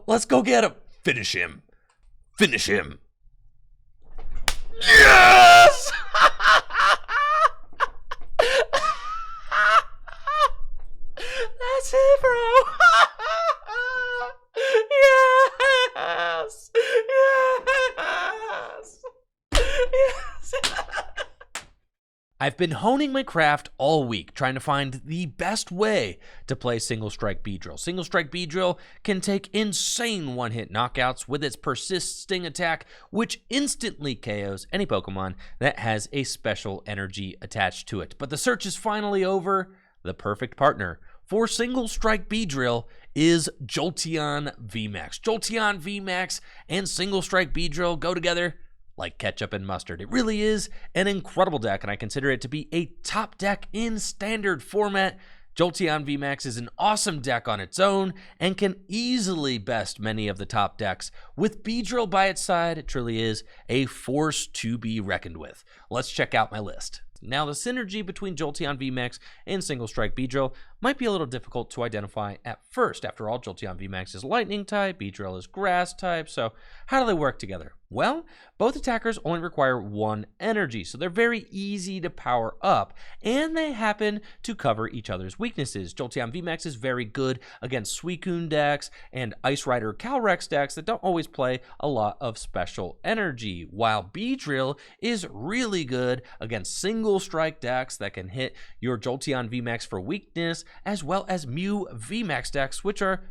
Let's go get him. Finish him. Finish him. Yes! That's it, bro. Yes! Yes! Yes! I've been honing my craft all week, trying to find the best way to play Single Strike Beedrill. Single Strike Beedrill can take insane one-hit knockouts with its Persist Sting attack, which instantly KOs any Pokemon that has a special energy attached to it. But the search is finally over. The perfect partner for Single Strike Beedrill is Jolteon VMAX. Jolteon VMAX and Single Strike Beedrill go together like ketchup and mustard. It really is an incredible deck, and I consider it to be a top deck in standard format. Jolteon VMAX is an awesome deck on its own and can easily best many of the top decks. With Beedrill by its side, it truly is a force to be reckoned with. Let's check out my list. Now, the synergy between Jolteon VMAX and Single Strike Beedrill might be a little difficult to identify at first. After all, Jolteon VMAX is Lightning type, Beedrill is Grass type, so how do they work together? Well, both attackers only require one energy, so they're very easy to power up, and they happen to cover each other's weaknesses. Jolteon VMAX is very good against Suicune decks and Ice Rider Calyrex decks that don't always play a lot of special energy, while Beedrill is really good against single strike decks that can hit your Jolteon VMAX for weakness, as well as Mew VMAX decks, which are,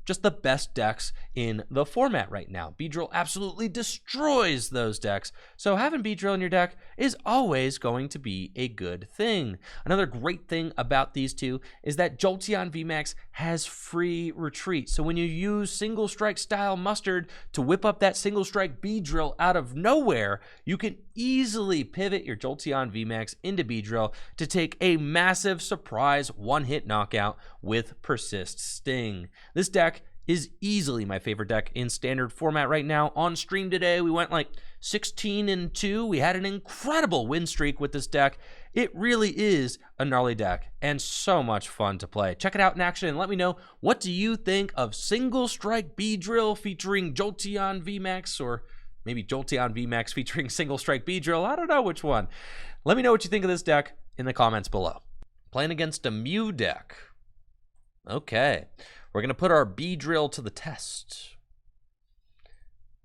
just the best decks in the format right now. Beedrill absolutely destroys those decks, so having Beedrill in your deck is always going to be a good thing. Another great thing about these two is that Jolteon VMAX has free retreat, so when you use single strike style mustard to whip up that single strike Beedrill out of nowhere, you can easily pivot your Jolteon VMAX into Beedrill to take a massive surprise one-hit knockout with Persist Sting. This deck is easily my favorite deck in standard format right now. On stream today, we went like 16-2. We had an incredible win streak with this deck. It really is a gnarly deck and so much fun to play. Check it out in action and let me know, what do you think of Single Strike Beedrill featuring Jolteon VMAX, or maybe Jolteon VMAX featuring Single Strike Beedrill? I don't know which one. Let me know what you think of this deck in the comments below. Playing against a Mew deck. Okay. We're going to put our Beedrill to the test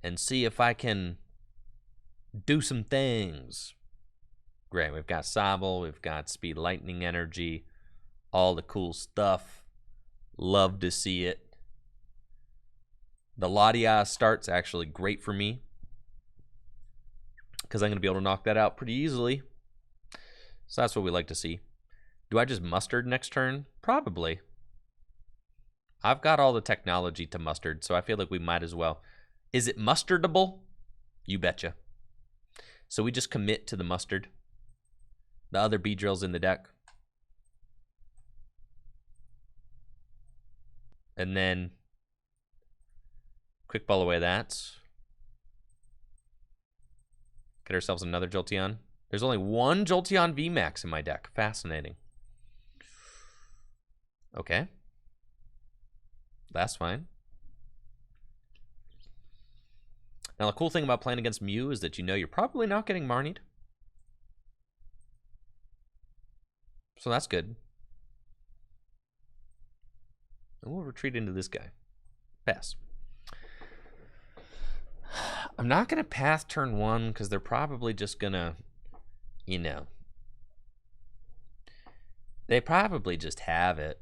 and see if I can do some things. Great. We've got Sobble. We've got Speed Lightning Energy. All the cool stuff. Love to see it. The Latias start's actually great for me because I'm going to be able to knock that out pretty easily. So that's what we like to see. Do I just mustard next turn? Probably. I've got all the technology to mustard, so I feel like we might as well. Is it mustardable? You betcha. So we just commit to the mustard. The other Beedrill's in the deck. And then quick ball away that. Get ourselves another Jolteon. There's only one Jolteon VMAX in my deck. Fascinating. Okay. That's fine. Now, the cool thing about playing against Mew is that you're probably not getting Marnied. So that's good. And we'll retreat into this guy. Pass. I'm not going to path turn one because they're probably just going to, they probably just have it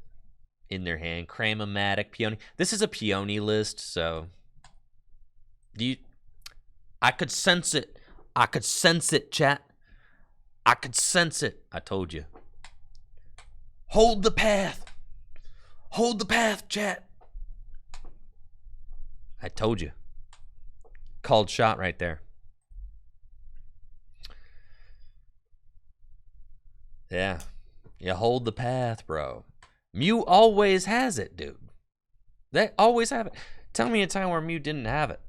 in their hand. Cramomatic, Peony. This is a Peony list, so I could sense it. I could sense it, chat. I could sense it. I told you. Hold the path. Hold the path, chat. I told you. Called shot right there. Yeah. You hold the path, bro. Mew always has it, dude. They always have it. Tell me a time where Mew didn't have it.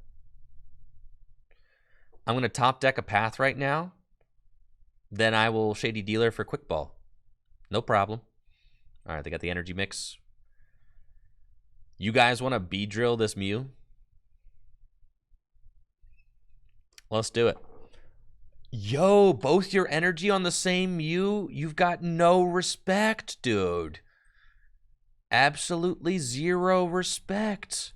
I'm going to top deck a path right now. Then I will Shady Dealer for Quick Ball. No problem. All right, they got the energy mix. You guys want to Beedrill this Mew? Let's do it. Yo, both your energy on the same Mew? You've got no respect, dude. Absolutely zero respect.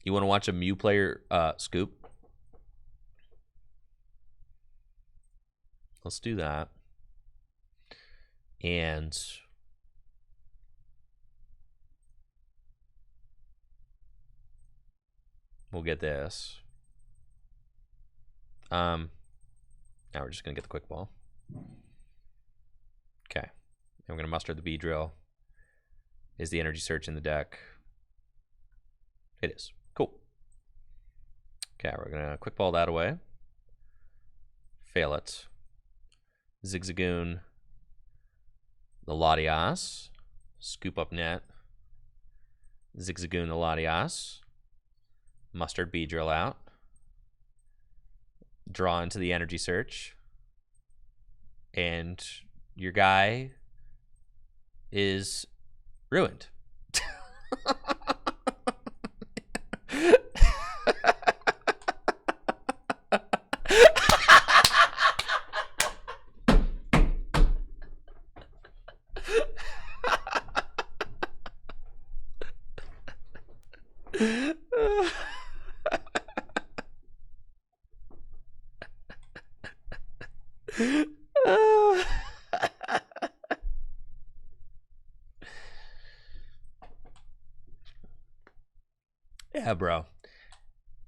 You want to watch a Mew player scoop? Let's do that. And we'll get this. Now we're just gonna get the quick ball. Okay. And we're gonna muster the Beedrill. Is the Energy Search in the deck? It is. Cool. Okay, we're gonna quick ball that away. Fail it. Zigzagoon. The Latias. Scoop Up Net. Zigzagoon the Latias. Mustard Beedrill out. Draw into the Energy Search. And your guy is ruined. Yeah, bro.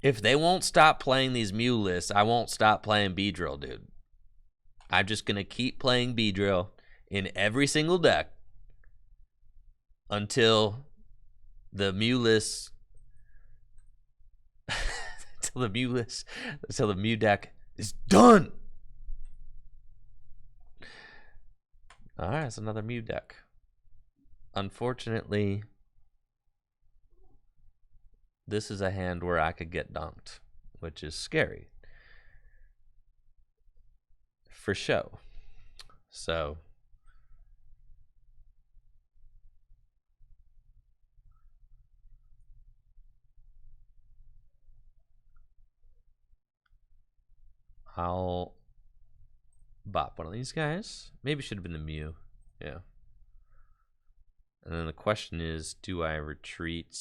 If they won't stop playing these Mew lists, I won't stop playing Beedrill, dude. I'm just going to keep playing Beedrill in every single deck until the Mew list until the Mew deck is done. All right, it's another Mew deck. Unfortunately, this is a hand where I could get dunked, which is scary. For show. So I'll bop one of these guys. Maybe should have been the Mew. Yeah. And then the question is, do I retreat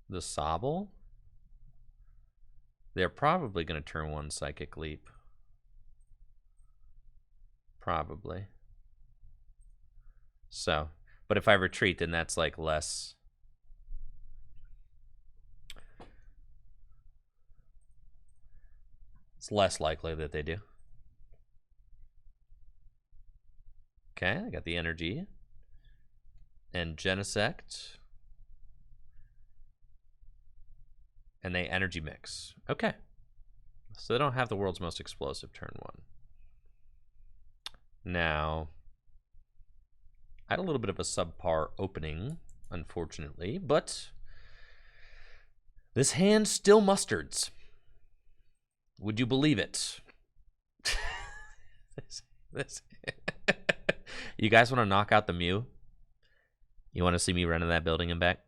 the Sobble? They're probably going to turn one Psychic Leap. Probably. So, but if I retreat, then that's like less. It's less likely that they do. Okay, I got the Energy. And Genesect. And they Energy Mix. Okay. So they don't have the world's most explosive turn one. Now, I had a little bit of a subpar opening, unfortunately, but this hand still mustards. Would you believe it? You guys want to knock out the Mew? You want to see me run to that building and back?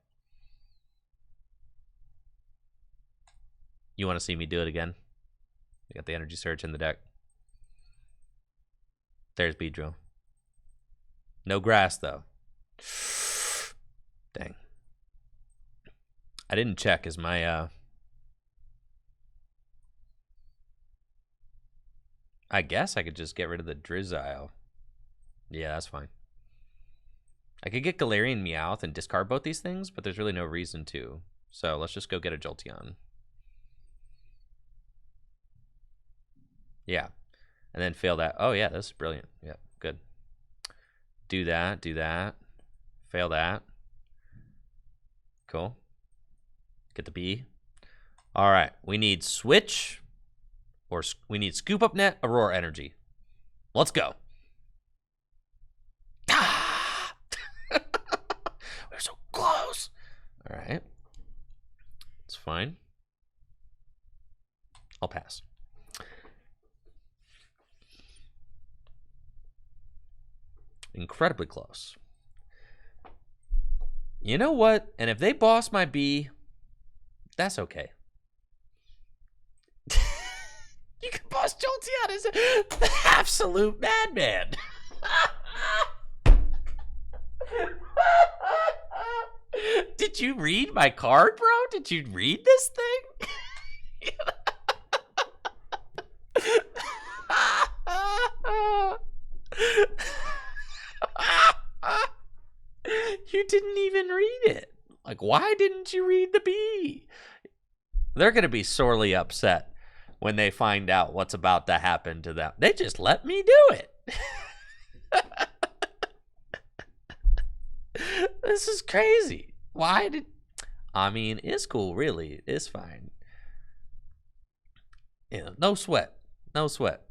You want to see me do it again? I got the Energy Search in the deck. There's Beedrill. No grass, though. Dang. I didn't check. Is my... I guess I could just get rid of the Drizzile. Yeah, that's fine. I could get Galarian Meowth and discard both these things, but there's really no reason to. So let's just go get a Jolteon. Yeah. And then fail that. Oh, yeah, this is brilliant. Yeah, good. Do that, do that. Fail that. Cool. Get the B. All right, we need Switch, or we need Scoop Up Net, Aurora Energy. Let's go. Ah! We're so close. All right. It's fine. I'll pass. Incredibly close. You know what? And if they boss my B, that's okay. You can boss Jolteon as the absolute madman. Did you read my card, bro? Did you read this thing? You didn't even read it. Like, why didn't you read the B? They're going to be sorely upset when they find out what's about to happen to them. They just let me do it. This is crazy. Why did... I mean, it's cool, really. It's fine. Yeah, no sweat. No sweat.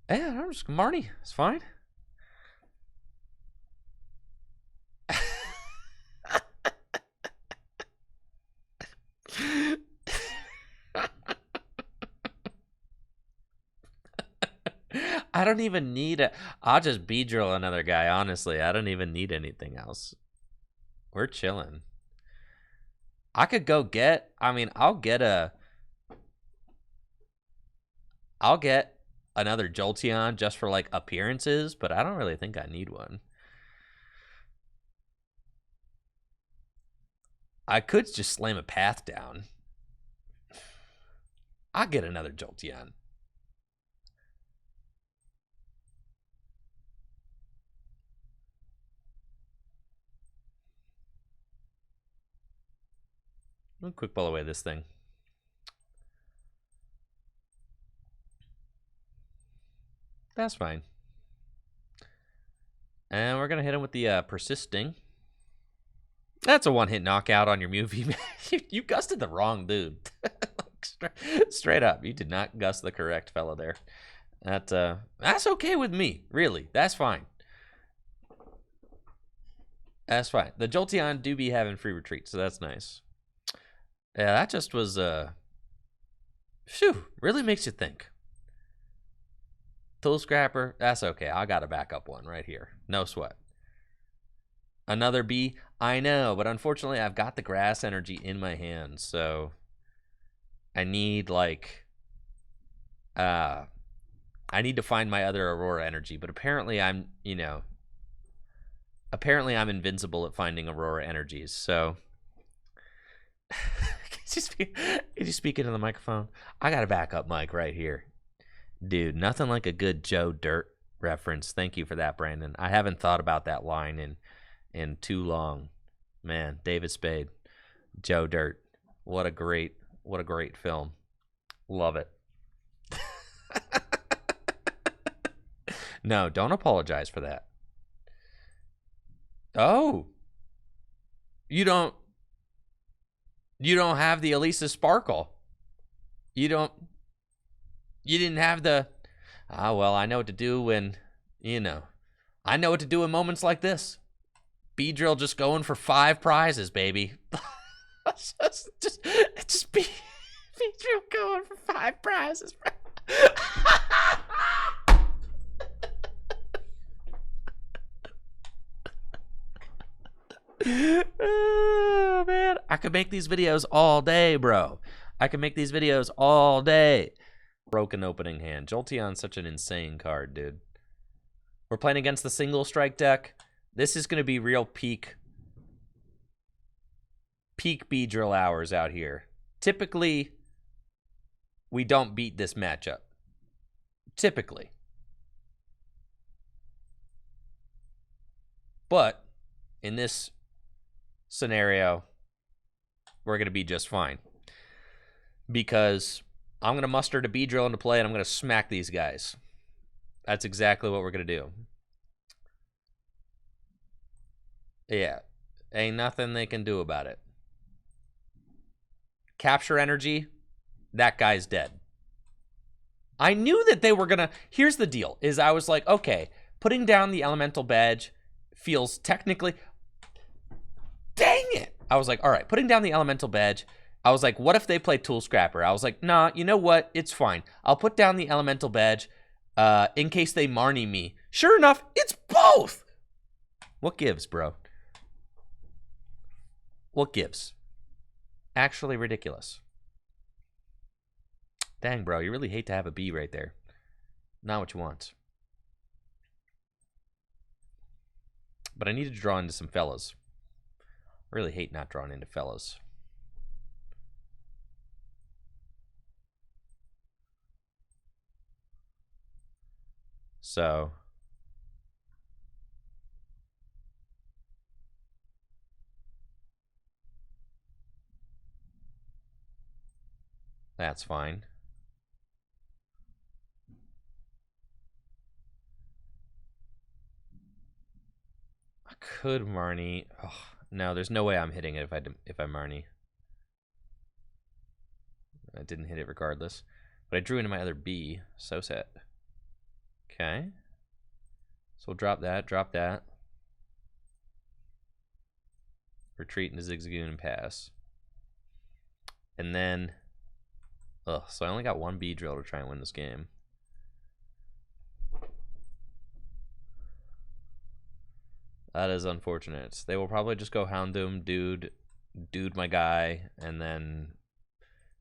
Yeah, I'm just Marnie. It's fine. I don't even need a... I'll just Beedrill another guy, honestly. I don't even need anything else. We're chilling. I could go get... I mean, I'll get another Jolteon just for, like, appearances, but I don't really think I need one. I could just slam a path down. I'll get another Jolteon. I'll quick ball away this thing. That's fine. And we're going to hit him with the Persisting. That's a one-hit knockout on your Mew VMAX. You gusted the wrong dude. Straight up. You did not gust the correct fella there. That's okay with me, really. That's fine. That's fine. The Jolteon do be having free retreat, so that's nice. Yeah, that just was, phew, really makes you think. Tool Scrapper, that's okay. I got a backup one right here. No sweat. Another B, I know, but unfortunately I've got the Grass Energy in my hand, so I need, like, I need to find my other Aurora Energy, but apparently I'm, you know, apparently I'm invincible at finding Aurora Energies, so... Can you speak into the microphone? I got a backup mic right here. Dude, nothing like a good Joe Dirt reference. Thank you for that, Brandon. I haven't thought about that line in too long. Man, David Spade, Joe Dirt. What a great film. Love it. No, don't apologize for that. Oh. You don't have the Elisa Sparkle. You didn't have the, well, I know what to do when, you know, I know what to do in moments like this. Beedrill just going for 5 prizes, baby. just Beedrill going for 5 prizes, bro. Oh, man. I could make these videos all day, bro. I could make these videos all day. Broken opening hand. Jolteon's such an insane card, dude. We're playing against the single strike deck. This is going to be real peak Beedrill hours out here. Typically, we don't beat this matchup. Typically. But in this scenario, we're going to be just fine. Because I'm going to muster the Beedrill into play and I'm going to smack these guys. That's exactly what we're going to do. Yeah. Ain't nothing they can do about it. Capture energy. That guy's dead. I knew that they were going to... Here's the deal. Is I was like, okay, putting down the Elemental Badge feels technically... Dang it! I was like, all right, putting down the Elemental Badge... I was like, what if they play Tool Scrapper? I was like, nah, you know what? It's fine. I'll put down the Elemental Badge in case they Marnie me. Sure enough, it's both! What gives, bro? What gives? Actually ridiculous. Dang, bro, you really hate to have a B right there. Not what you want. But I need to draw into some fellas. I really hate not drawing into fellas. So that's fine. I could Marnie. Oh, no, there's no way I'm hitting it if I Marnie. I didn't hit it regardless. But I drew into my other B. So set. Okay. So we'll drop that, drop that. Retreat into Zigzagoon and pass. And then, so I only got one Beedrill to try and win this game. That is unfortunate. They will probably just go Houndoom, dude my guy, and then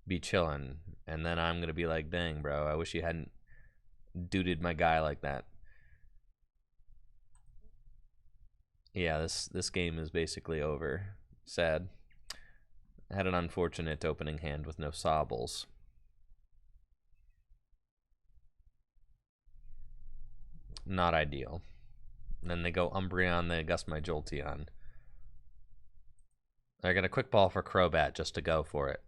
be chilling. And then I'm gonna be like, dang, bro, I wish you hadn't duded my guy like that. Yeah, this game is basically over. Sad. I had an unfortunate opening hand with no Sobbles. Not ideal. And then they go Umbreon, they gust my Jolteon. I got a quick ball for Crobat just to go for it.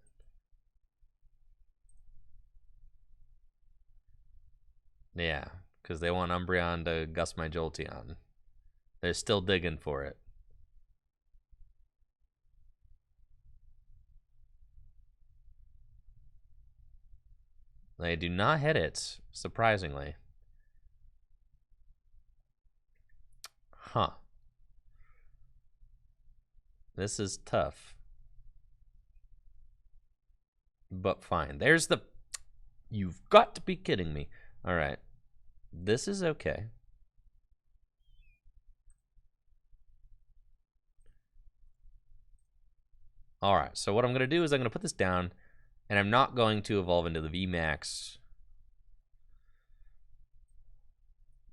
Yeah, because they want Umbreon to gust my Jolteon. They're still digging for it. They do not hit it, surprisingly. Huh. This is tough. But fine. There's the... You've got to be kidding me. All right. This is okay. All right. So what I'm going to do is I'm going to put this down, and I'm not going to evolve into the VMAX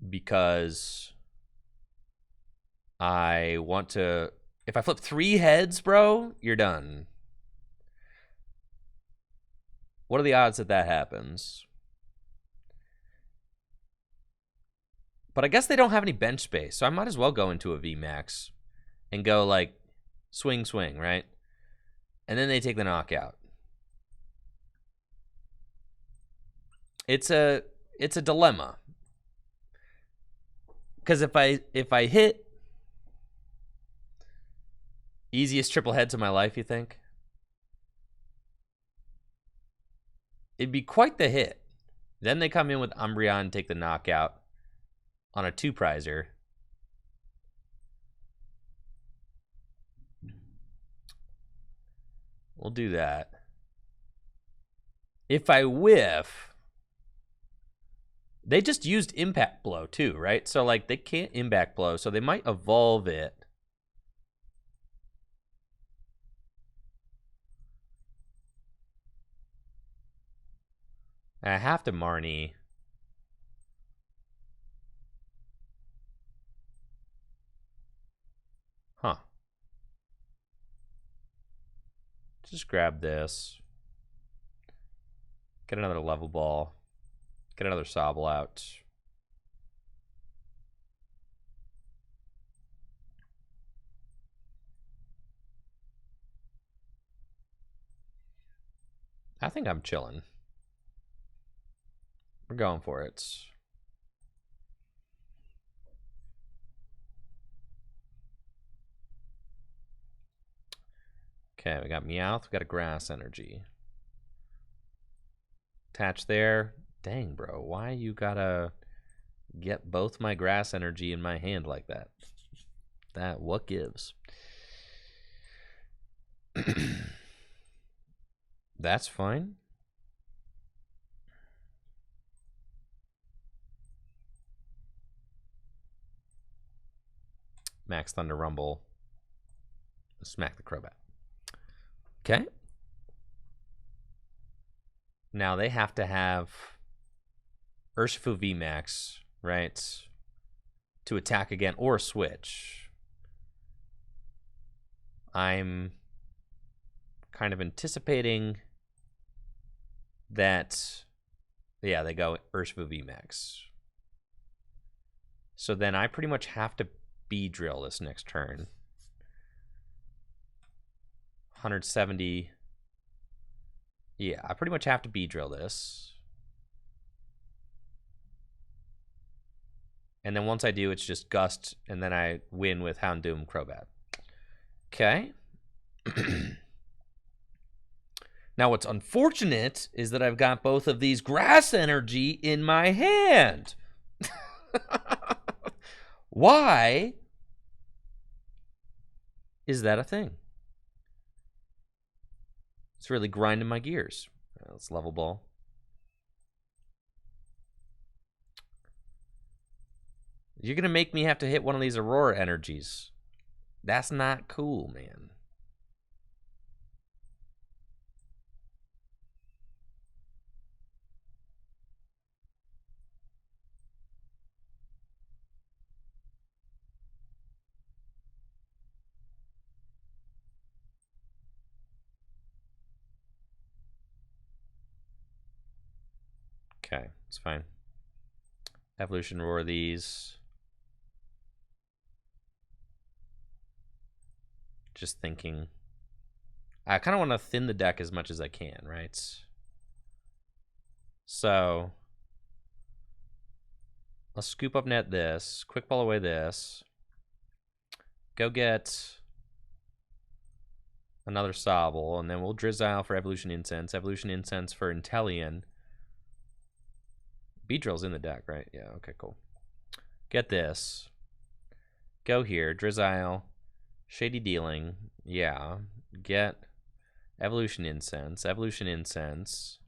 because I want to... If I flip 3 heads, bro, you're done. What are the odds that that happens? But I guess they don't have any bench space, so I might as well go into a VMAX and go like swing, swing, right? And then they take the knockout. It's a dilemma. Because if I hit easiest triple heads of my life, you think? It'd be quite the hit. Then they come in with Umbreon, take the knockout on a 2-prizer. We'll do that. If I whiff, they just used Impact Blow too, right? So like they can't Impact Blow, so they might evolve it. I have to Marnie. Huh. Just grab this. Get another Level Ball. Get another Sobble out. I think I'm chilling. We're going for it. Okay, we got Meowth, we got a Grass Energy. Attach there. Dang, bro, why you gotta get both my Grass Energy in my hand like that? That, what gives? That's fine. Max Thunder Rumble. Smack the Crobat. Okay. Now they have to have Urshifu VMAX, right? To attack again or switch. I'm kind of anticipating that, yeah, they go Urshifu VMAX. So then I pretty much have to Beedrill this next turn. 170. Yeah, I pretty much have to Beedrill this. And then once I do, it's just Gust, and then I win with Houndoom Crobat. Okay. Now, what's unfortunate is that I've got both of these Grass Energy in my hand. Why is that a thing? It's really grinding my gears. Let's Level Ball. You're going to make me have to hit one of these Aurora Energies. That's not cool, man. Okay, it's fine. Evolution Roar these. Just thinking. I kind of want to thin the deck as much as I can, right? So let's Scoop Up Net this. Quick Ball away this. Go get another Sobble, and then we'll Drizzile for Evolution Incense. Evolution Incense for Inteleon. Beedrill's in the deck, right? Yeah, okay, cool. Get this. Go here. Drizzile. Shady Dealing. Yeah. Get Evolution Incense. Evolution Incense.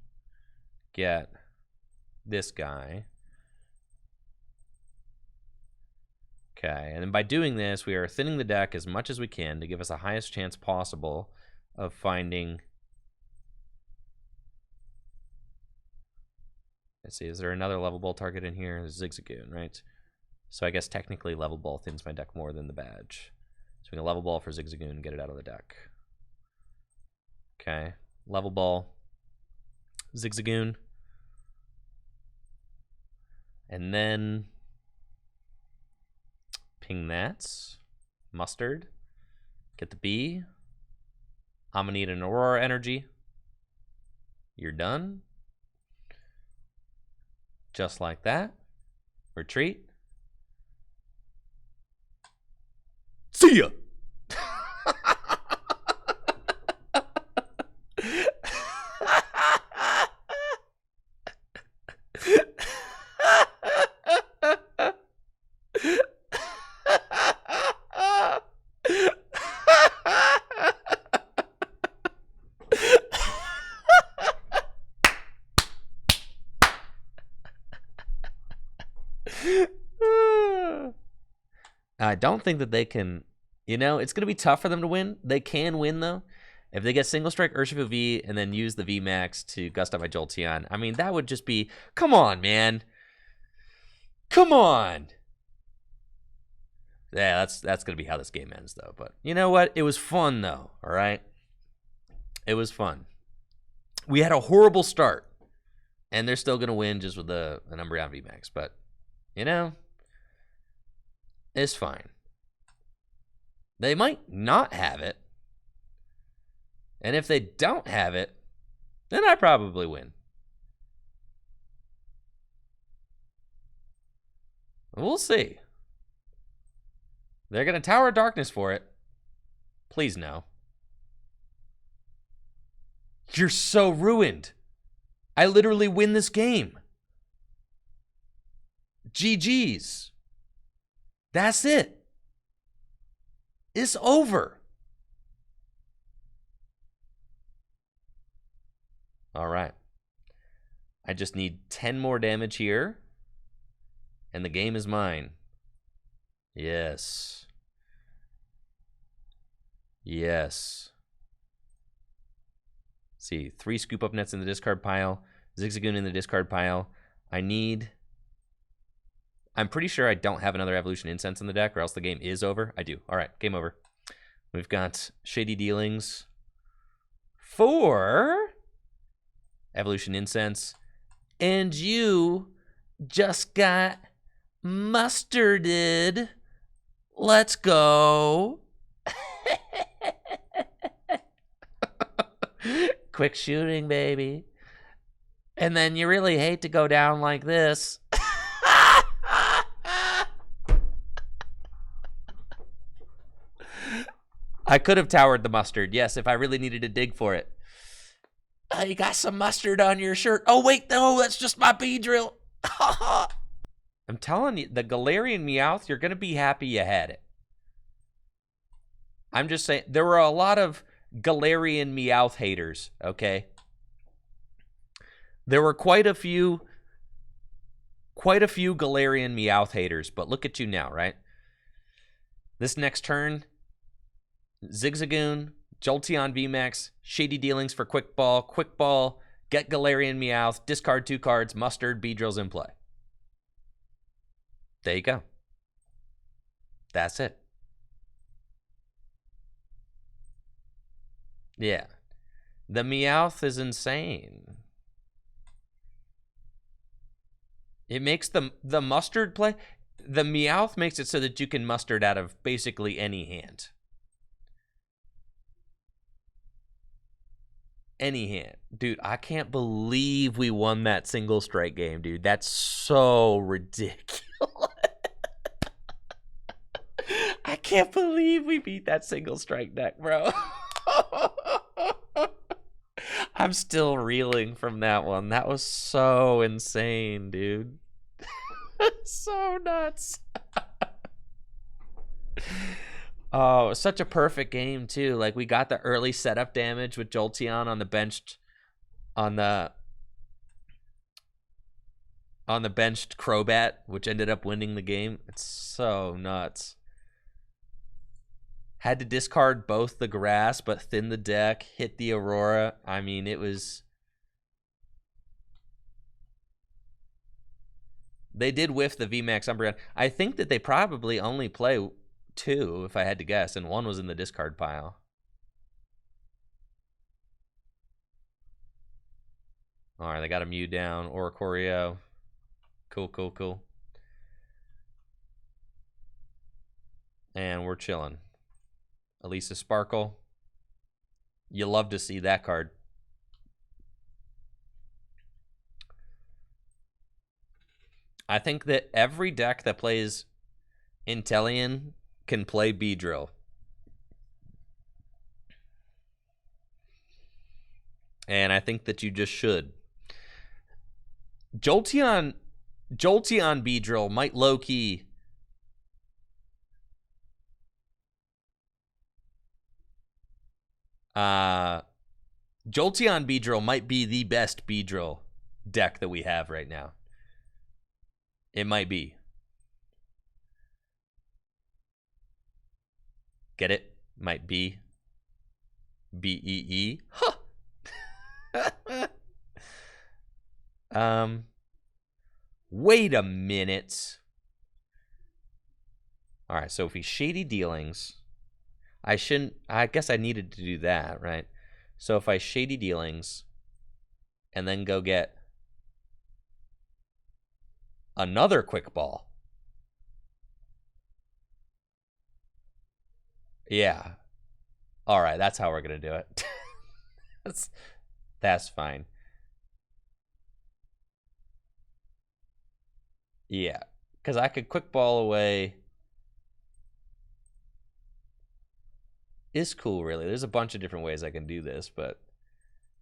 Get this guy. Okay, and then by doing this, we are thinning the deck as much as we can to give us the highest chance possible of finding... Let's see, is there another Level Ball target in here? Zigzagoon, right? So I guess technically Level Ball thins my deck more than the badge. So we can Level Ball for Zigzagoon and get it out of the deck. Okay, Level Ball, Zigzagoon. And then ping that. Mustard. Get the B. I'm gonna need an Aurora Energy. You're done. Just like that. Retreat. See ya! I don't think that they can, you know, it's going to be tough for them to win. They can win, though. If they get Single Strike Urshifu V and then use the VMAX to gust up my Jolteon, I mean, that would just be, come on, man. Come on. Yeah, that's going to be how this game ends, though. But you know what? It was fun, though, all right? It was fun. We had a horrible start, and they're still going to win just with an Umbreon VMAX. But, you know, it's fine. They might not have it. And if they don't have it, then I probably win. We'll see. They're going to Tower of Darkness for it. Please no. You're so ruined. I literally win this game. GG's. That's it. It's over. All right. I just need 10 more damage here, and the game is mine. Yes. Yes. See, 3 Scoop Up Nets in the discard pile. Zigzagoon in the discard pile. I'm pretty sure I don't have another Evolution Incense in the deck, or else the game is over. I do. All right, game over. We've got Shady Dealings for Evolution Incense. And you just got mustarded. Let's go. Quick shooting, baby. And then you really hate to go down like this. I could have towered the mustard, yes, if I really needed to dig for it. You got some mustard on your shirt. Oh, wait, no, that's just my Beedrill. I'm telling you, the Galarian Meowth, you're going to be happy you had it. I'm just saying, there were a lot of Galarian Meowth haters, okay? There were quite a few Galarian Meowth haters, but look at you now, right? This next turn, Zigzagoon, Jolteon VMAX, Shady Dealings for Quick Ball, get Galarian Meowth, discard 2 cards, mustard, Beedrill's in play. There you go. That's it. Yeah. The Meowth is insane. It makes the mustard play. The Meowth makes it so that you can mustard out of basically any hand. Any hand. Dude, I can't believe we won that single strike game, dude. That's so ridiculous. I can't believe we beat that single strike deck, bro. I'm still reeling from that one. That was so insane, dude. So nuts. Oh, it was such a perfect game too. Like, we got the early setup damage with Jolteon on the benched Crobat, which ended up winning the game. It's so nuts. Had to discard both the grass, but thin the deck, hit the Aurora. I mean, it was... They did whiff the VMAX Umbreon. I think that they probably only play 2, if I had to guess, and 1 was in the discard pile. All right, they got a Mew down, Oricorio. Cool, cool, cool. And we're chilling. Elisa Sparkle. You love to see that card. I think that every deck that plays Inteleon can play Beedrill. And I think that you just should. Jolteon Beedrill might low-key... Jolteon Beedrill might be the best Beedrill deck that we have right now. It might be. Get it? Might be. B-E-E. Huh. Wait a minute. All right, so if we Shady Dealings, I guess I needed to do that, right? So if I Shady Dealings and then go get another Quick Ball. Yeah. All right, that's how we're going to do it. That's fine. Yeah, because I could Quick Ball away. Is cool, really. There's a bunch of different ways I can do this, but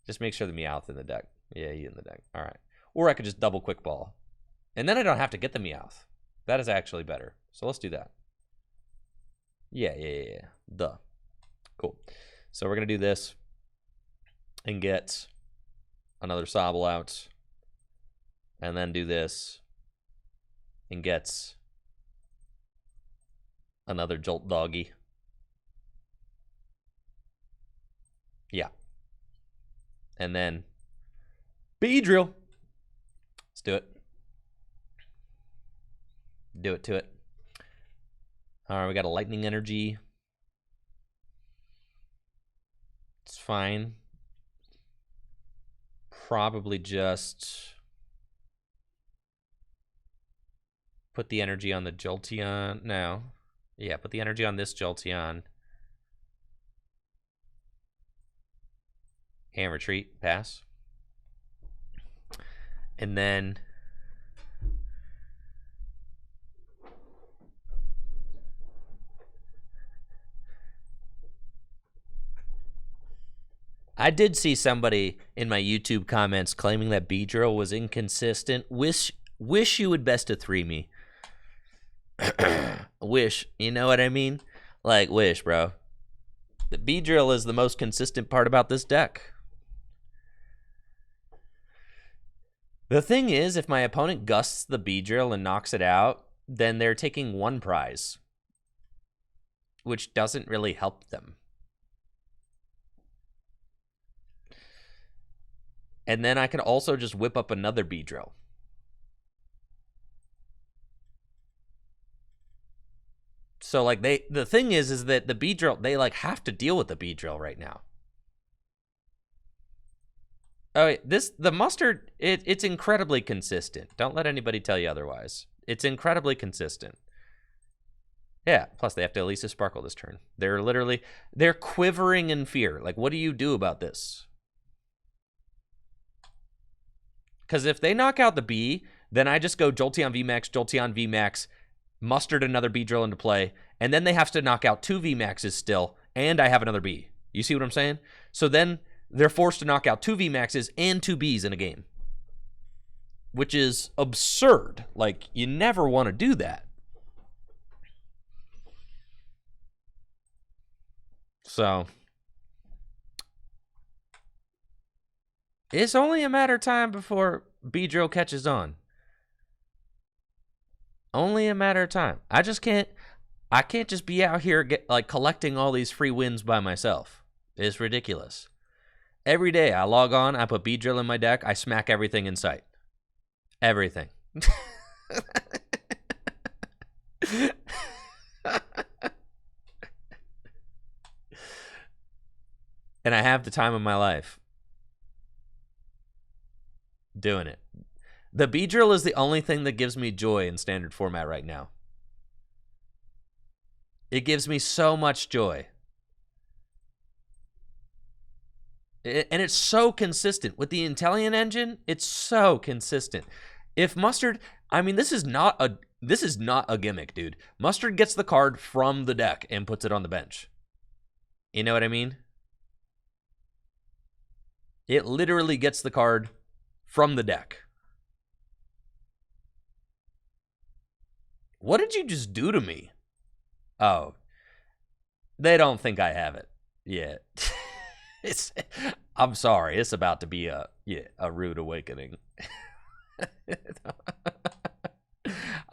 just make sure the Meowth in the deck. Yeah, he in the deck. All right. Or I could just double Quick Ball. And then I don't have to get the Meowth. That is actually better. So let's do that. Yeah. Duh. Cool. So we're going to do this and get another Sobble out. And then do this and get another Jolt Doggy. Yeah. And then Beedrill. Let's do it. Do it to it. All right, we got a Lightning Energy. It's fine. Probably just put the energy on the Jolteon. No. Yeah, put the energy on this Jolteon. And retreat. Pass. And then I did see somebody in my YouTube comments claiming that Beedrill was inconsistent. Wish you would best of 3 me. Wish, you know what I mean? Like, wish, bro. The Beedrill is the most consistent part about this deck. The thing is, if my opponent gusts the Beedrill and knocks it out, then they're taking 1 prize, which doesn't really help them. And then I can also just whip up another Beedrill. So, like, the thing is that the Beedrill, they, like, have to deal with the Beedrill right now. Oh, the Mustard, it's incredibly consistent. Don't let anybody tell you otherwise. It's incredibly consistent. Yeah, plus they have to at least Sparkle this turn. They're quivering in fear. Like, what do you do about this? Because if they knock out the B, then I just go Jolteon VMAX, Mustard another Beedrill into play, and then they have to knock out 2 VMAXs still, and I have another B. You see what I'm saying? So then they're forced to knock out 2 VMAXs and 2 Bs in a game, which is absurd. Like, you never want to do that. So it's only a matter of time before Beedrill catches on. Only a matter of time. I can't just be out here collecting all these free wins by myself. It's ridiculous. Every day I log on, I put Beedrill in my deck, I smack everything in sight. Everything. And I have the time of my life doing it. The Beedrill is the only thing that gives me joy in standard format right now. It gives me so much joy. And it's so consistent. With the Inteleon engine, it's so consistent. If Mustard, I mean, this is not a gimmick, dude. Mustard gets the card from the deck and puts it on the bench. You know what I mean? It literally gets the card from the deck. What did you just do to me? Oh. They don't think I have it yet. I'm sorry. It's about to be a rude awakening.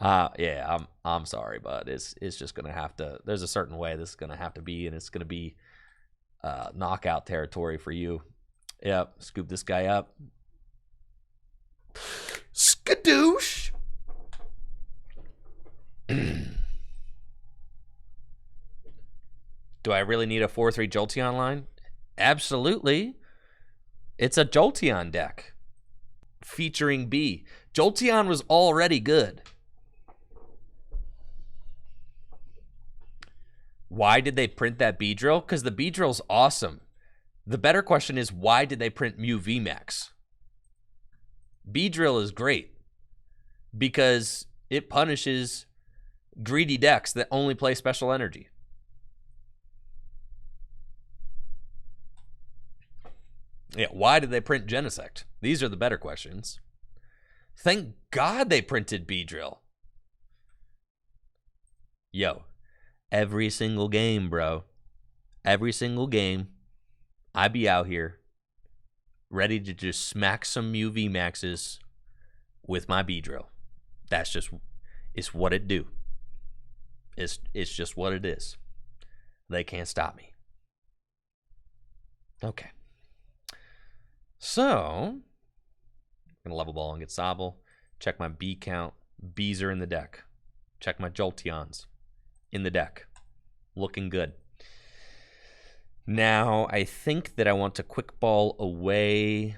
Yeah, I'm sorry, but it's just gonna have to. There's a certain way this is gonna have to be, and it's gonna be knockout territory for you. Yep, scoop this guy up. Skadoosh. Do I really need a 4-3 Jolteon line? Absolutely. It's a Jolteon deck featuring B. Jolteon was already good. Why did they print that Beedrill? Because the Beedrill's awesome. The better question is, why did they print Mew VMAX? Beedrill is great because it punishes greedy decks that only play special energy. Yeah, why did they print Genesect? These are the better questions. Thank God they printed Beedrill. Yo, every single game, bro. Every single game, I be out here ready to just smack some Mew VMAXs with my Beedrill. That's just, it's what it do. It's just what it is. They can't stop me. Okay. So, I'm going to level ball and get Sobble. Check my B count. Bs are in the deck. Check my Jolteons in the deck. Looking good. Now, I think that I want to quick ball away.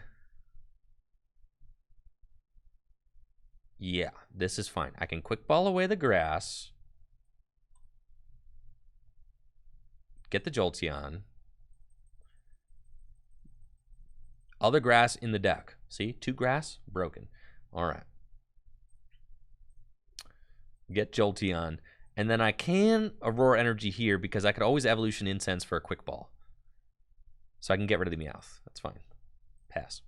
Yeah, this is fine. I can quick ball away the grass. Get the Jolteon. Other grass in the deck. See? 2 grass? Broken. All right. Get Jolteon. And then I can Aurora Energy here because I could always Evolution Incense for a quick ball. So I can get rid of the Meowth. That's fine. Pass.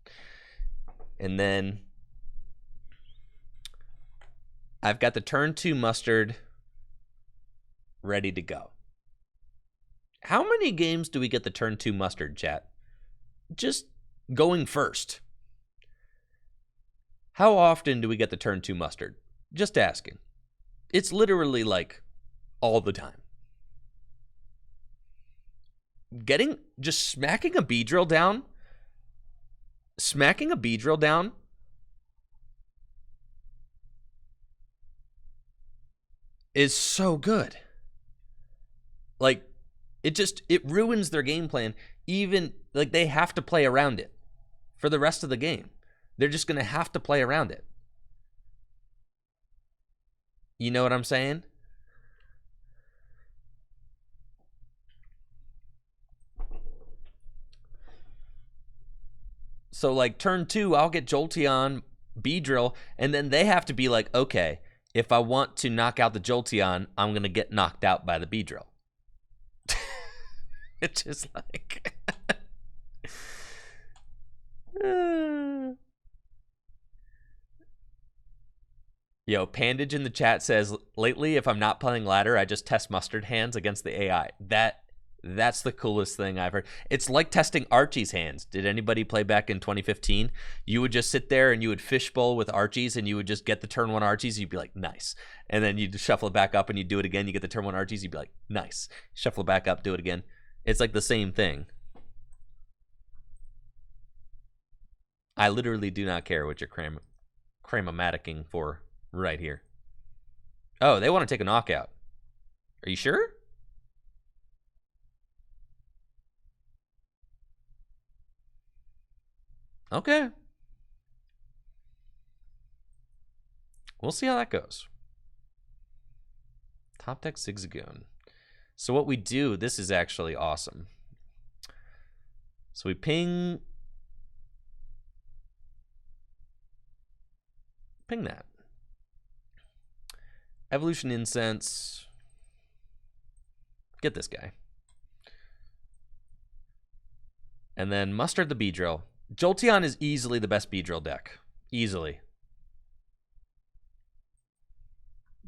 And then I've got the turn 2 Mustard ready to go. How many games do we get the turn 2 Mustard, chat? Just going first. How often do we get the turn 2 Mustard? Just asking. It's literally like all the time. Just smacking a Beedrill down. Smacking a Beedrill down. Is so good. Like, it ruins their game plan. Even, like, they have to play around it for the rest of the game. They're just going to have to play around it. You know what I'm saying? So, like, turn 2, I'll get Jolteon, Beedrill, and then they have to be like, okay, if I want to knock out the Jolteon, I'm going to get knocked out by the Beedrill. It's just like... Yo, Pandage in the chat says, lately, if I'm not playing ladder, I just test Mustard hands against the AI. That's the coolest thing I've heard. It's like testing Archie's hands. Did anybody play back in 2015? You would just sit there and you would fishbowl with Archie's and you would just get the turn 1 Archie's. You'd be like, nice. And then you'd shuffle it back up and you'd do it again. You get the turn 1 Archie's. You'd be like, nice. Shuffle it back up, do it again. It's like the same thing. I literally do not care what you're cramomaticking for right here. Oh, they want to take a knockout. Are you sure? Okay. We'll see how that goes. Top deck Zigzagoon. So what we do, this is actually awesome. So we ping that. Evolution Incense. Get this guy. And then Mustard the Beedrill. Jolteon is easily the best Beedrill deck. Easily.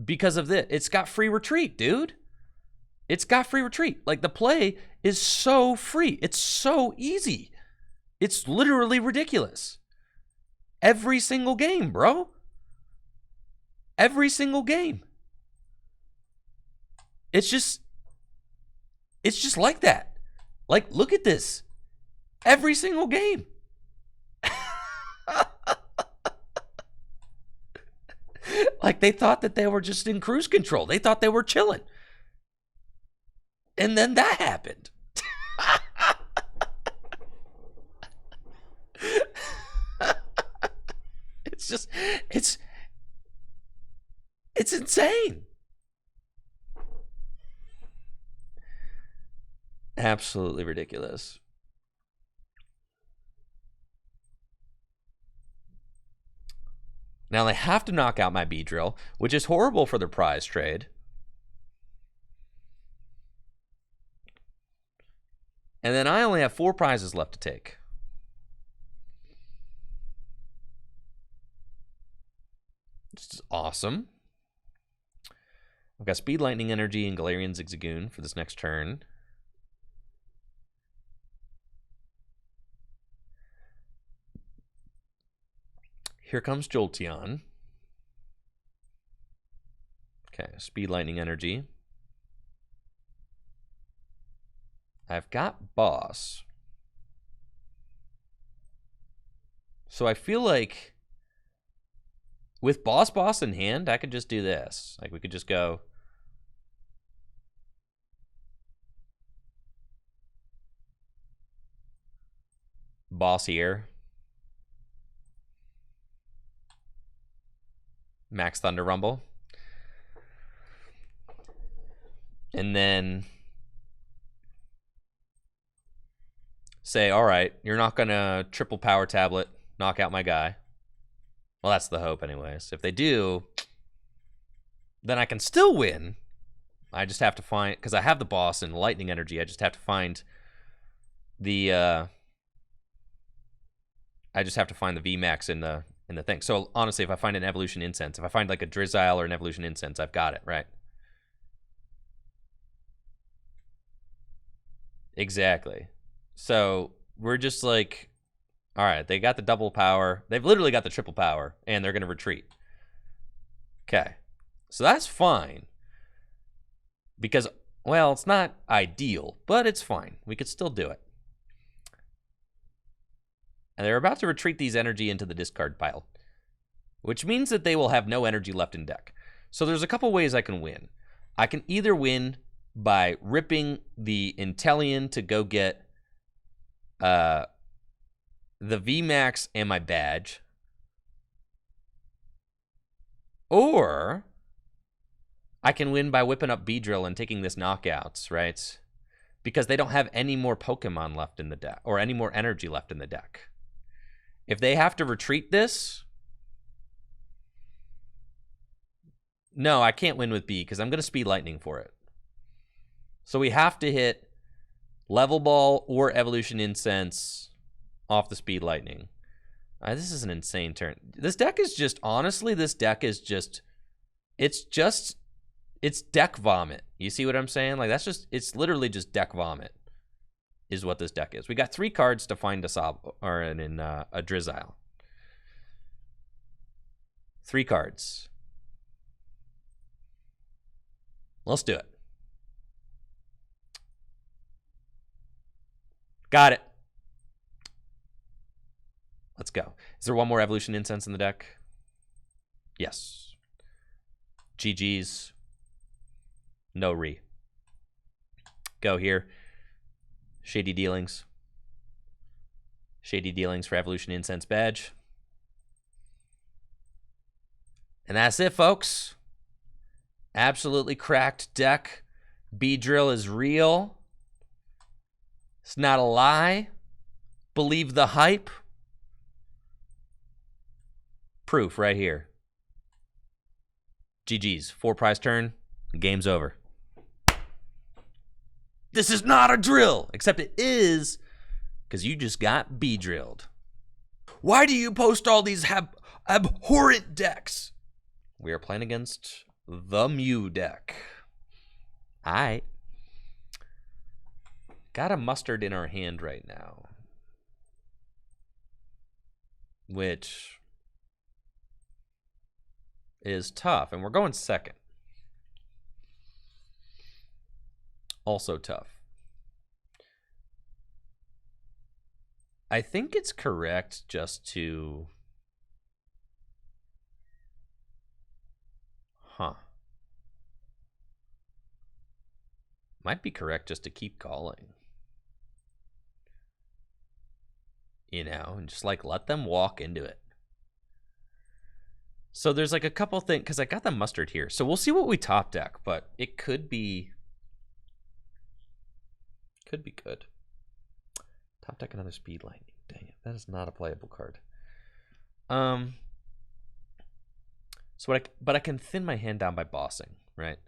Because of this. It's got free retreat, dude. It's got free retreat. Like, the play is so free. It's so easy. It's literally ridiculous. Every single game, bro. Every single game. It's just like that. Like, look at this. Every single game. Like, they thought that they were just in cruise control. They thought they were chilling. And then that happened. It's just, it's insane. Absolutely ridiculous. Now they have to knock out my Beedrill, which is horrible for their prize trade. And then I only have 4 prizes left to take. This is awesome. I've got Speed, Lightning Energy, and Galarian Zigzagoon for this next turn. Here comes Jolteon. Okay, Speed, Lightning Energy. I've got Boss. So I feel like with Boss in hand, I could just do this. Like we could just go Boss here. Max Thunder Rumble. And then say, all right, you're not going to triple power tablet, knock out my guy. Well, that's the hope anyways. If they do, then I can still win. I just have to find, because I have the boss in Lightning Energy, I just have to find the VMAX in the thing. So honestly, if I find an Evolution Incense, if I find like a Drizzile or an Evolution Incense, I've got it, right? Exactly. So we're just like, all right, they got the double power. They've literally got the triple power, and they're going to retreat. Okay. So that's fine. Because, well, it's not ideal, but it's fine. We could still do it. And they're about to retreat these energy into the discard pile, which means that they will have no energy left in deck. So there's a couple ways I can win. I can either win by ripping the Inteleon to go get the VMAX and my badge, or I can win by whipping up Beedrill and taking this knockouts, right? Because they don't have any more Pokemon left in the deck, or any more energy left in the deck. If they have to retreat this, no, I can't win with B because I'm going to speed Lightning for it. So we have to hit Level Ball or Evolution Incense off the speed Lightning. This is an insane turn. This deck is just, honestly, this deck is just, it's deck vomit. You see what I'm saying? Like, that's just, it's literally just deck vomit is what this deck is. We got 3 cards to find a Sobble, or a Drizzile. 3 cards. Let's do it. Got it. Let's go. Is there one more Evolution Incense in the deck? Yes. GG's. No re. Go here. Shady dealings. Shady dealings for Evolution Incense badge. And that's it, folks. Absolutely cracked deck. Beedrill is real. It's not a lie. Believe the hype. Proof right here. GG's. 4 prize turn. Game's over. This is not a drill, except it is, because you just got Beedrilled. Why do you post all these abhorrent decks? We are playing against the Mew deck. Aight. Got a Mustard in our hand right now, which is tough, and we're going second. Also tough. I think it's correct just to... Might be correct just to keep calling. You know, and just like let them walk into it. So there's like a couple things, because I got the Mustard here. So we'll see what we top deck, but it could be... Could be good. Top deck another speed Lightning. Dang it, that is not a playable card. So but I can thin my hand down by bossing, right?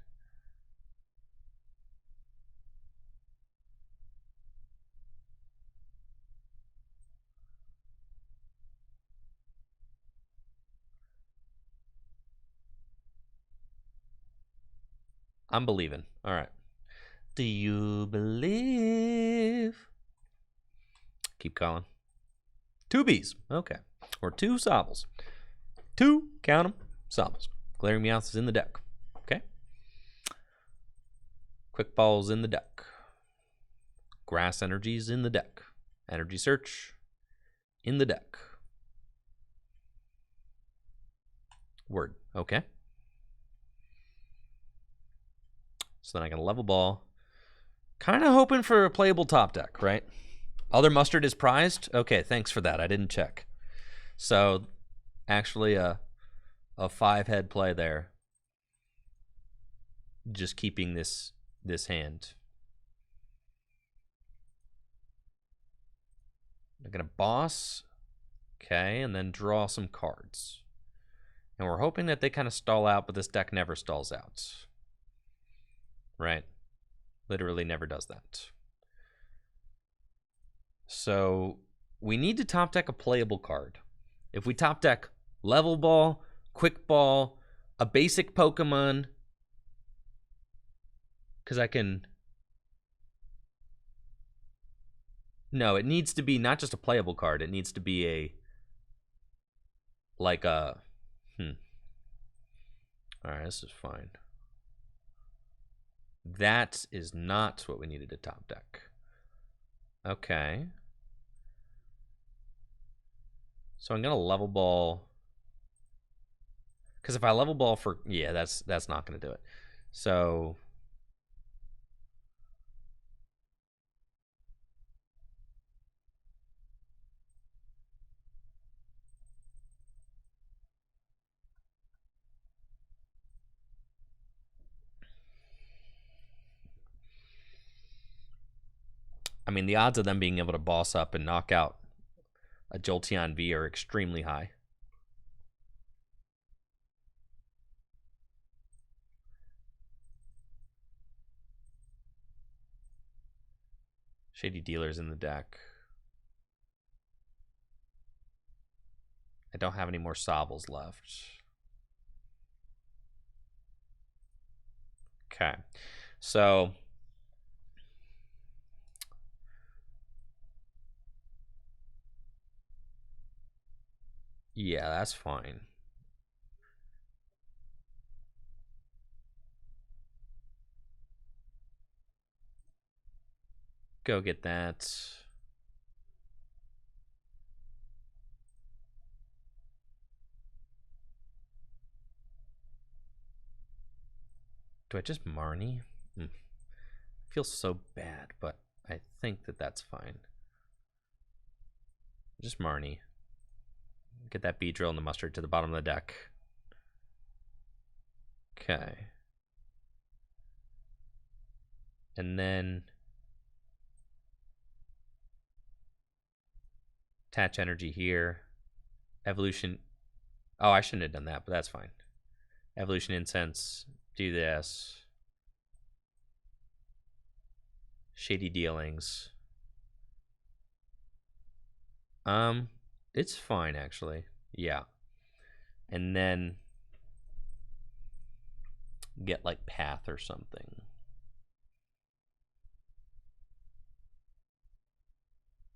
I'm believing. All right. Do you believe? Keep calling. 2 Bs. Okay. Or 2 Sobbles. 2, count them, Sobbles. Galarian Meowth is in the deck. Okay. Quick Ball's in the deck. Grass Energy's in the deck. Energy Search in the deck. Word. Okay. So then I got a level ball. Kind of hoping for a playable top deck, right? Other mustard is prized? Okay, thanks for that. I didn't check. So actually a 5-head play there. Just keeping this hand. I'm gonna boss. Okay, and then draw some cards. And we're hoping that they kind of stall out, but this deck never stalls out. Right? Literally never does that. So we need to top deck a playable card. If we top deck Level Ball, Quick Ball, a basic Pokemon, because I can... No, it needs to be not just a playable card. It needs to be a... Like a... Alright, this is fine. That is not what we needed to top deck. Okay. So I'm gonna level ball. Because if I level ball for... Yeah, that's not gonna do it. So... I mean, the odds of them being able to boss up and knock out a Jolteon V are extremely high. Shady Dealer's in the deck. I don't have any more Sobbles left. Okay. So... Yeah, that's fine. Go get that. Do I just Marnie? Feels so bad, but I think that that's fine. Just Marnie. Get that Beedrill and the mustard to the bottom of the deck. Okay. And then attach energy here. Evolution. Oh, I shouldn't have done that, but that's fine. Evolution Incense. Do this. Shady Dealings. It's fine, actually. Yeah. And then get, like, Path or something.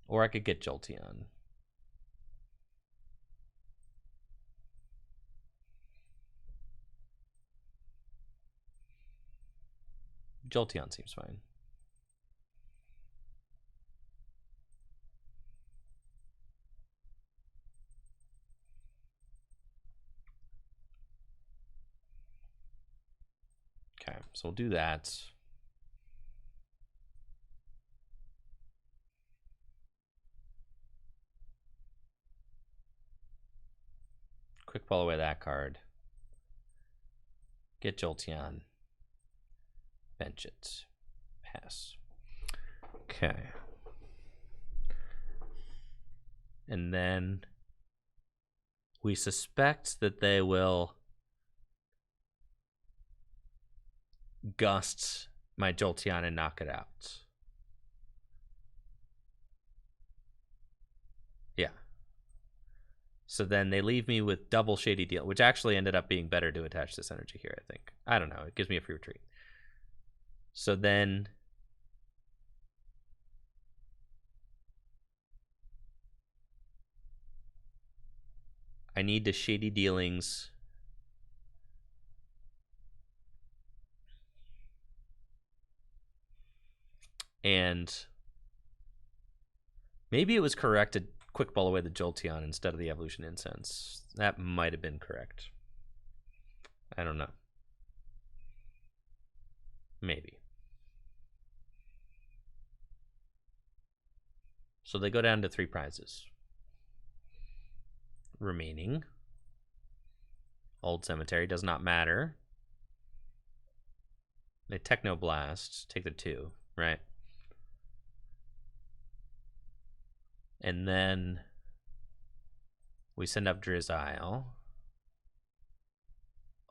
Or I could get Jolteon. Jolteon seems fine. Okay, so we'll do that. Quick ball away that card. Get Jolteon. Bench it. Pass. Okay. And then we suspect that they will gust my Jolteon and knock it out. Yeah. So then they leave me with double Shady Deal, which actually ended up being better to attach this energy here, I think. I don't know. It gives me a free retreat. So then I need to Shady Dealings. And maybe it was correct to quick ball away the Jolteon instead of the Evolution Incense. That might have been correct. I don't know. Maybe. So they go down to 3 prizes. Remaining. Old Cemetery does not matter. They Technoblast, take the 2, right? And then we send up Drizzile.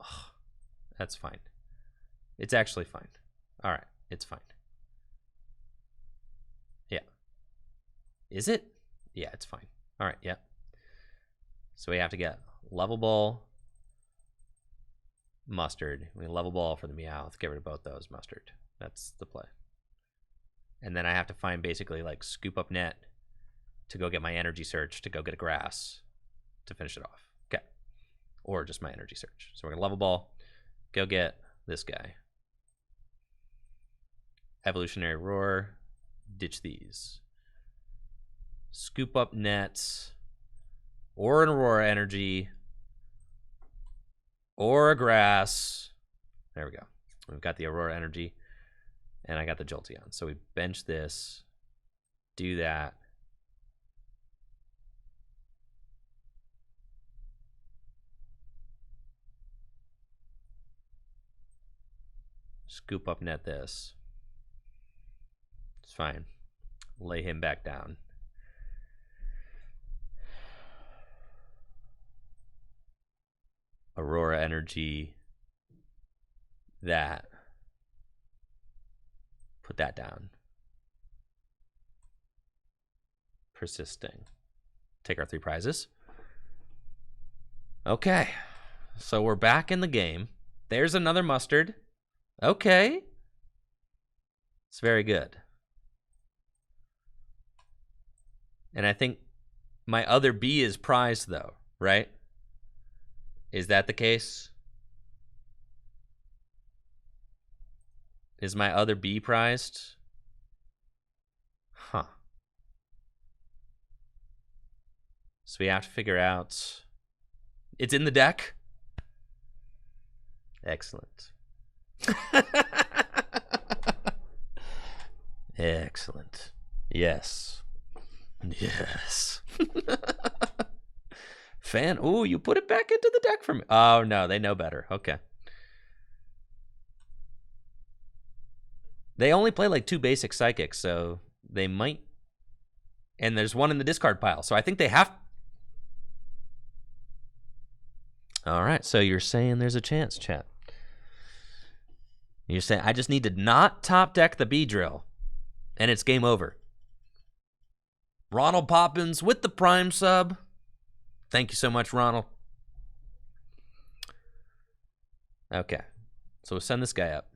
Oh, that's fine. It's actually fine. All right, it's fine. Yeah. Is it? Yeah, it's fine. All right, yeah. So we have to get Level Ball, Mustard. We Level Ball for the Meowth. Get rid of both those. Mustard. That's the play. And then I have to find basically like Scoop Up Net to go get my Energy Search to go get a Grass to finish it off. Okay. Or just my Energy Search. So we're going to Level Ball. Go get this guy. Evolutionary Roar. Ditch these. Scoop Up Nets. Or an Aurora Energy. Or a Grass. There we go. We've got the Aurora Energy. And I got the Jolteon. So we bench this. Do that. Scoop Up Net this. It's fine. Lay him back down. Aurora Energy. That. Put that down. Persisting. Take our 3 prizes. Okay. So we're back in the game. There's another Mustard. Okay. It's very good. And I think my other B is prized though, right? Is that the case? Is my other B prized? Huh. So we have to figure out. It's in the deck? Excellent. Excellent. Yes. Yes. Fan. Ooh, you put it back into the deck for me. Oh, no, they know better. Okay. They only play like 2 basic psychics, so they might. And there's 1 in the discard pile, so I think they have. All right, so you're saying there's a chance, chat. You're saying I just need to not top deck the Beedrill, and it's game over. Ronald Poppins with the Prime sub. Thank you so much, Ronald. Okay, so we'll send this guy up.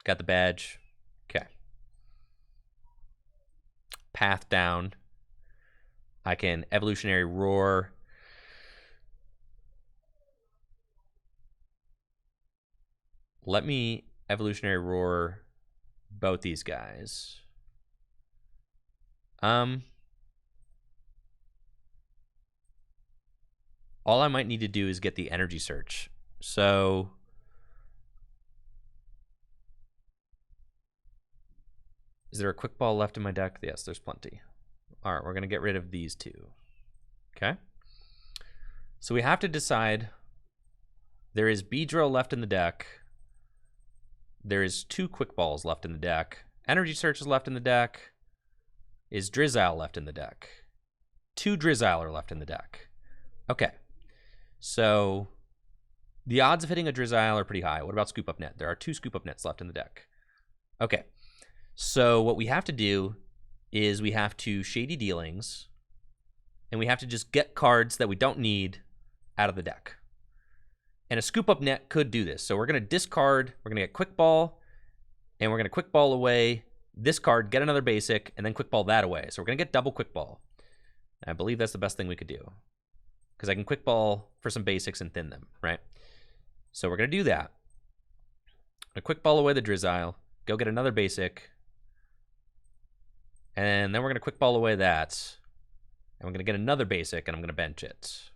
Got the badge. Okay. Path down. I can Evolutionary Roar. Let me Evolutionary Roar both these guys. All I might need to do is get the Energy Search. So is there a Quick Ball left in my deck? Yes, there's plenty. All right, we're going to get rid of these 2. Okay. So we have to decide. There is Beedrill left in the deck. There is 2 Quick Balls left in the deck. Energy Search is left in the deck. Is Drizzile left in the deck? 2 Drizzile are left in the deck. Okay. So the odds of hitting a Drizzile are pretty high. What about Scoop Up Net? There are 2 Scoop Up Nets left in the deck. Okay. So what we have to do is we have to Shady Dealings, and we have to just get cards that we don't need out of the deck. And a Scoop Up Net could do this. So we're going to discard, we're going to get Quick Ball, and we're going to Quick Ball away this card, get another basic, and then Quick Ball that away. So we're going to get double Quick Ball. And I believe that's the best thing we could do, because I can Quick Ball for some basics and thin them, right? So we're going to do that. I'm going to Quick Ball away the Drizzile, go get another basic, and then we're going to Quick Ball away that, and we're going to get another basic, and I'm going to bench it.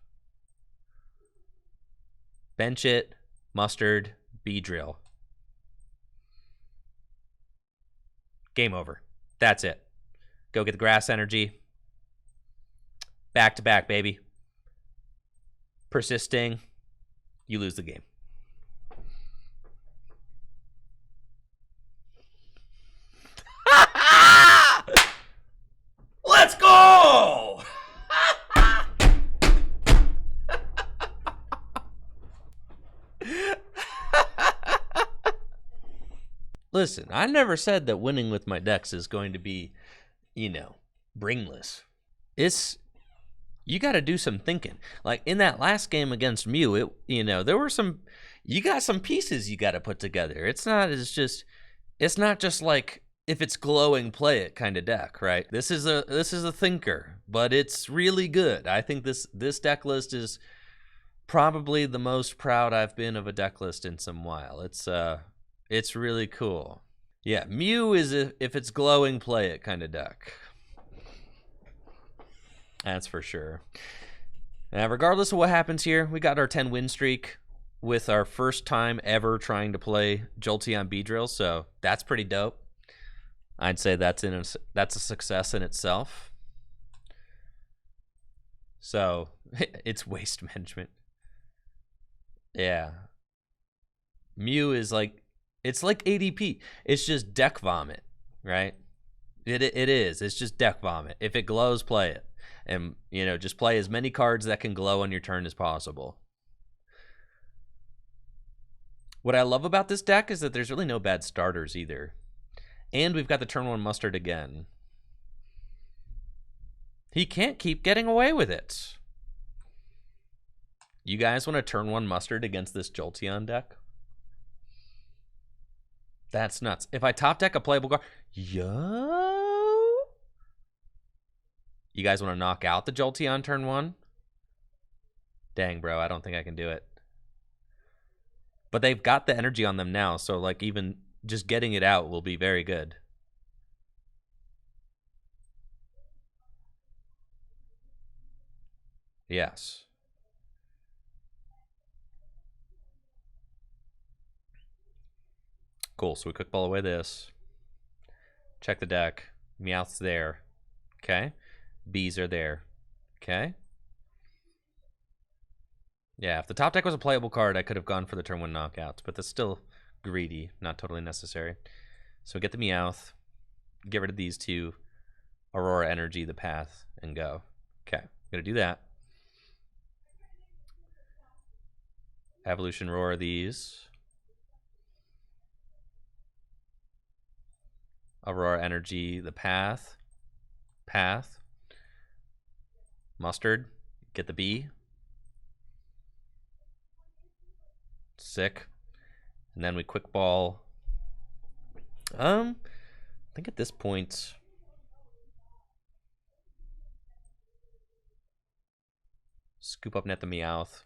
Bench it, Mustard, Beedrill. Game over. That's it. Go get the Grass Energy. Back to back, baby. Persisting. You lose the game. Let's go! Listen, I never said that winning with my decks is going to be, you know, brainless. You got to do some thinking. Like in that last game against Mew, there were you got some pieces you got to put together. It's not just like if it's glowing, play it kind of deck, right? This is a thinker, but it's really good. I think this deck list is probably the most proud I've been of a deck list in some while. It's really cool. Yeah, Mew is if it's glowing, play it kind of deck. That's for sure. Now, regardless of what happens here, we got our 10-win streak with our first time ever trying to play Jolteon Beedrill, so that's pretty dope. I'd say that's a success in itself. So it's waste management. Yeah. Mew is like, it's like ADP. It's just deck vomit, right? It is. It's just deck vomit. If it glows, play it. And, just play as many cards that can glow on your turn as possible. What I love about this deck is that there's really no bad starters either. And we've got the turn 1 Mustard again. He can't keep getting away with it. You guys want to turn 1 Mustard against this Jolteon deck? That's nuts. If I top deck a playable card, yo! You guys want to knock out the Jolteon turn 1? Dang, bro, I don't think I can do it. But they've got the energy on them now, so like even just getting it out will be very good. Yes. Cool, so we quick ball away this. Check the deck. Meowth's there. Okay. Bees are there. Okay. Yeah, if the top deck was a playable card, I could have gone for the turn 1 knockouts, but that's still greedy, not totally necessary. So get the Meowth, get rid of these two, Aurora Energy, the path, and go. Okay, gonna do that. Evolution Roar these. Aurora Energy, the path. Mustard, get the bee. Sick. And then we quick ball. I think at this point, Scoop Up Net the Meowth.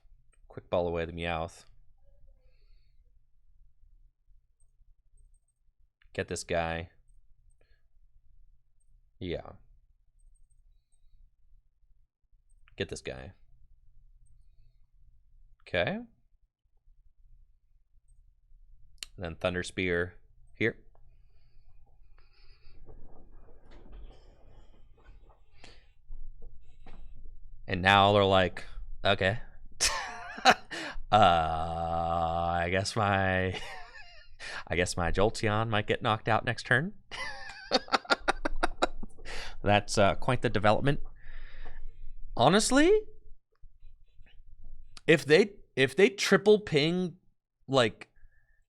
Quick ball away the Meowth. Get this guy. Yeah. Get this guy. Okay. And then Thunder Spear here. And now they're like, okay. I guess my Jolteon might get knocked out next turn. That's quite the development. Honestly, if they triple ping, like,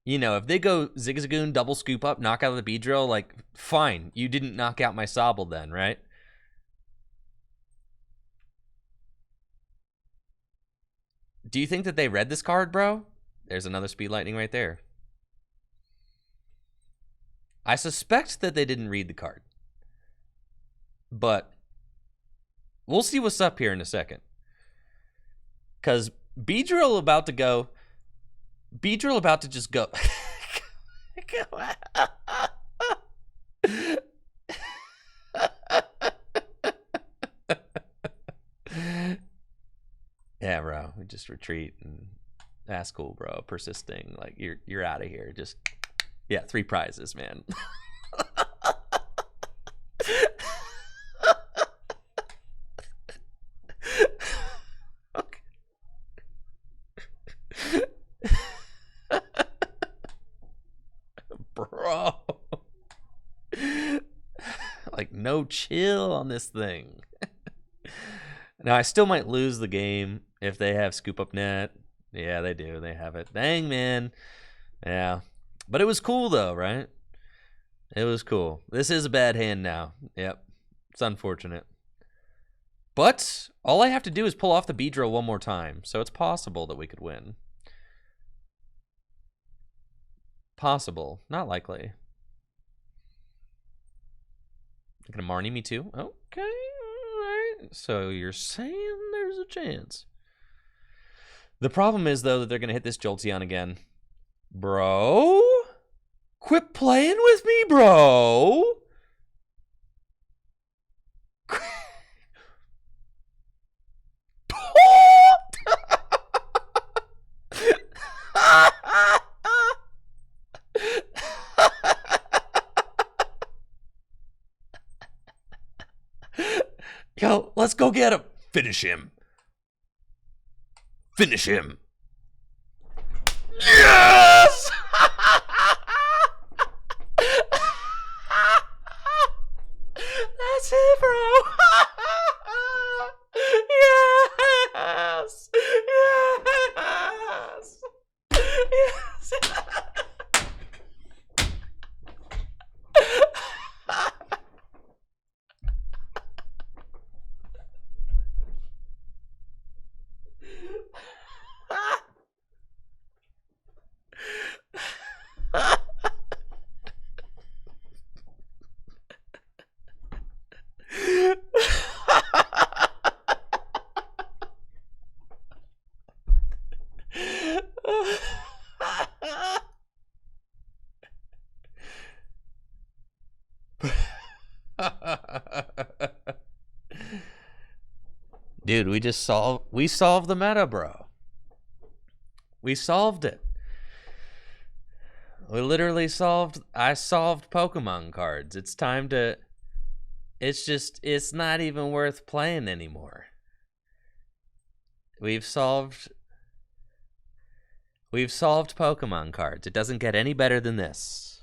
if they go Zigzagoon, double scoop up, knock out of the Beedrill, like, fine. You didn't knock out my Sobble then, right? Do you think that they read this card, bro? There's another Speed Lightning right there. I suspect that they didn't read the card. But we'll see what's up here in a second. Because Beedrill about to just go. Yeah, bro. We just retreat and That's cool, bro. Persisting. Like, you're out of here. Just, yeah, 3 prizes, man. Okay. Bro. Like, no chill on this thing. Now, I still might lose the game if they have Scoop Up Net. Yeah, they do. They have it. Dang, man. Yeah. But it was cool, though, right? It was cool. This is a bad hand now. Yep. It's unfortunate. But all I have to do is pull off the Beedrill one more time. So it's possible that we could win. Possible. Not likely. You're going to Marnie me too? Okay. All right. So you're saying there's a chance. The problem is, though, that they're going to hit this Jolteon again. Bro? Quit playing with me, bro! Yo, let's go get him. Finish him. Finish him. Yes! That's it, bro. Yes! Yes! Yes! Dude, we solved the meta, bro. We solved it. We literally I solved Pokemon cards. It's time to, it's not even worth playing anymore. We've solved Pokemon cards. It doesn't get any better than this.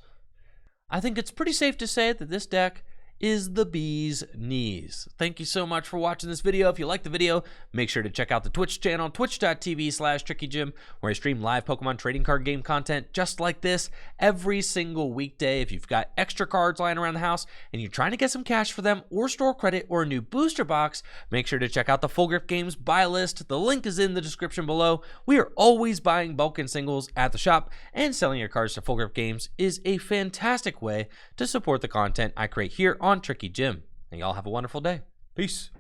I think it's pretty safe to say that this deck is the bee's knees. Thank you so much for watching this video. If you liked the video, make sure to check out the Twitch channel, twitch.tv/TrickyJim, where I stream live Pokemon trading card game content just like this every single weekday. If you've got extra cards lying around the house and you're trying to get some cash for them or store credit or a new booster box, make sure to check out the Full Grip Games buy list. The link is in the description below. We are always buying bulk and singles at the shop, and selling your cards to Full Grip Games is a fantastic way to support the content I create here on Tricky Jim. And y'all have a wonderful day. Peace.